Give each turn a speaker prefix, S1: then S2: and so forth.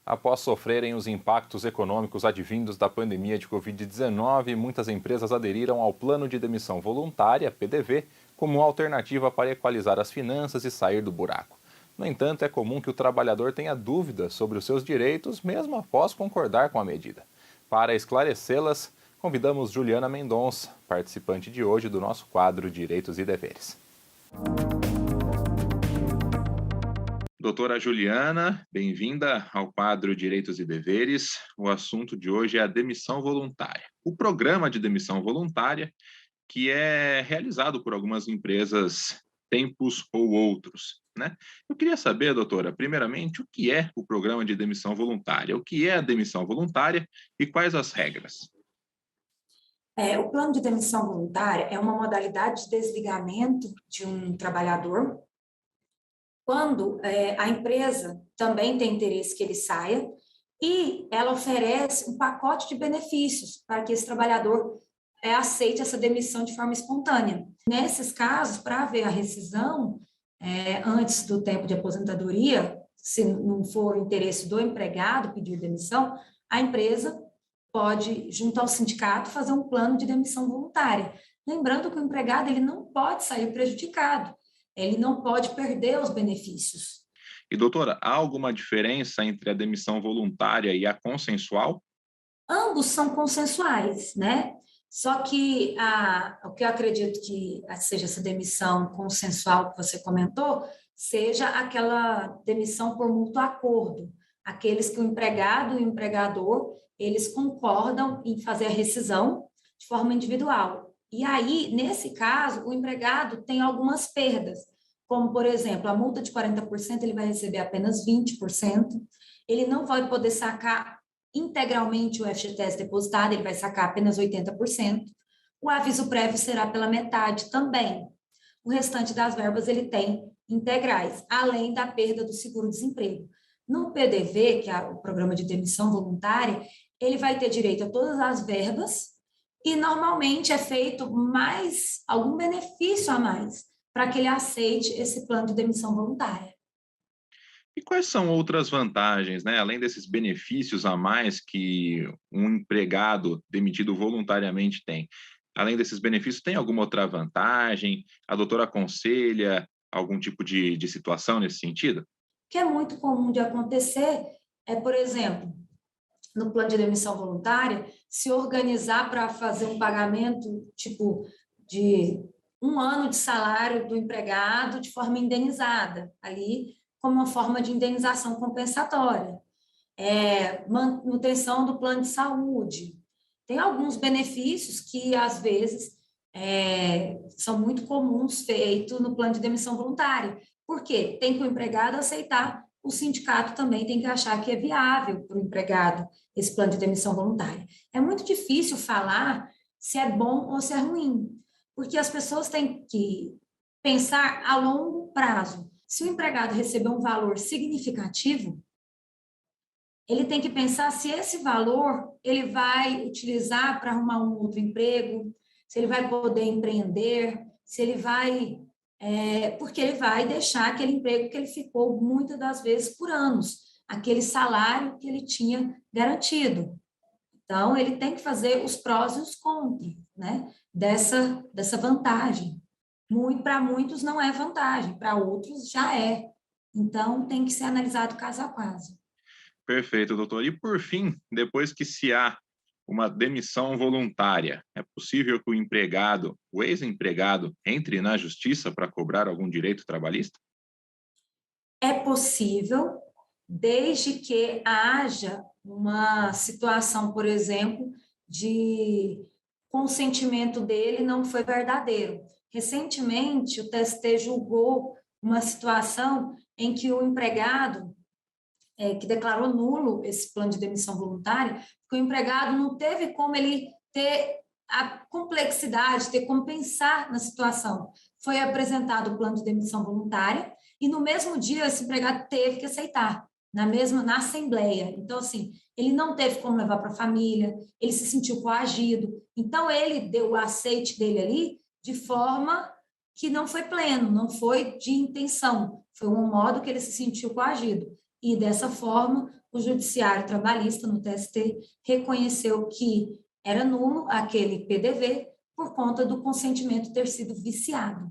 S1: Após sofrerem os impactos econômicos advindos da pandemia de Covid-19, muitas empresas aderiram ao Plano de Demissão Voluntária, PDV, como alternativa para equalizar as finanças e sair do buraco. No entanto, é comum que o trabalhador tenha dúvidas sobre os seus direitos, mesmo após concordar com a medida. Para esclarecê-las, convidamos Juliana Mendonça, participante de hoje do nosso quadro Direitos e Deveres. Doutora Juliana, bem-vinda ao quadro Direitos e Deveres. O assunto de hoje é a demissão voluntária. O programa de demissão voluntária, que é realizado por algumas empresas tempos ou outros, né? Eu queria saber, doutora, primeiramente, o que é o programa de demissão voluntária? O que é a demissão voluntária e quais as regras?
S2: O plano de demissão voluntária é uma modalidade de desligamento de um trabalhador quando a empresa também tem interesse que ele saia e ela oferece um pacote de benefícios para que esse trabalhador aceite essa demissão de forma espontânea. Nesses casos, para haver a rescisão antes do tempo de aposentadoria, se não for o interesse do empregado pedir demissão, a empresa pode, junto ao sindicato, fazer um plano de demissão voluntária. Lembrando que o empregado ele não pode sair prejudicado, ele não pode perder os benefícios.
S1: E, doutora, há alguma diferença entre a demissão voluntária e a consensual?
S2: Ambos são consensuais, né? Só que o que eu acredito que seja essa demissão consensual que você comentou, seja aquela demissão por mútuo acordo, aqueles que o empregado e o empregador, eles concordam em fazer a rescisão de forma individual. E aí, nesse caso, o empregado tem algumas perdas, como, por exemplo, a multa de 40%, ele vai receber apenas 20%, ele não vai poder sacar integralmente o FGTS depositado, ele vai sacar apenas 80%, o aviso prévio será pela metade também. O restante das verbas ele tem integrais, além da perda do seguro-desemprego. No PDV, que é o Programa de Demissão Voluntária, ele vai ter direito a todas as verbas e normalmente é feito mais algum benefício a mais para que ele aceite esse plano de demissão voluntária.
S1: E quais são outras vantagens, né? Além desses benefícios a mais que um empregado demitido voluntariamente tem? Além desses benefícios, tem alguma outra vantagem? A doutora aconselha algum tipo de situação nesse sentido?
S2: O que é muito comum de acontecer por exemplo, no plano de demissão voluntária, se organizar para fazer um pagamento, tipo, de um ano de salário do empregado de forma indenizada, ali como uma forma de indenização compensatória. Manutenção do plano de saúde. Tem alguns benefícios que, às vezes, são muito comuns feitos no plano de demissão voluntária. Por quê? Tem que o empregado aceitar, o sindicato também tem que achar que é viável para o empregado esse plano de demissão voluntária. É muito difícil falar se é bom ou se é ruim, porque as pessoas têm que pensar a longo prazo. Se o empregado receber um valor significativo, ele tem que pensar se esse valor ele vai utilizar para arrumar um outro emprego, se ele vai poder empreender, se ele vai... porque ele vai deixar aquele emprego que ele ficou muitas das vezes por anos, aquele salário que ele tinha garantido. Então, ele tem que fazer os prós e os contras, né, dessa vantagem. Para muitos não é vantagem, para outros já é. Então, tem que ser analisado caso a caso.
S1: Perfeito, doutor. E por fim, depois que se há uma demissão voluntária, é possível que o empregado, o ex-empregado, entre na justiça para cobrar algum direito trabalhista?
S2: É possível, desde que haja uma situação, por exemplo, de consentimento dele não foi verdadeiro. Recentemente, o TST julgou uma situação em que o empregado que declarou nulo esse plano de demissão voluntária, porque o empregado não teve como ele ter a complexidade, ter como pensar na situação. Foi apresentado o plano de demissão voluntária e no mesmo dia esse empregado teve que aceitar, na assembleia. Então, assim, ele não teve como levar para a família, ele se sentiu coagido. Então, ele deu o aceite dele ali de forma que não foi pleno, não foi de intenção, foi um modo que ele se sentiu coagido. E, dessa forma, o Judiciário Trabalhista, no TST, reconheceu que era nulo aquele PDV por conta do consentimento ter sido viciado.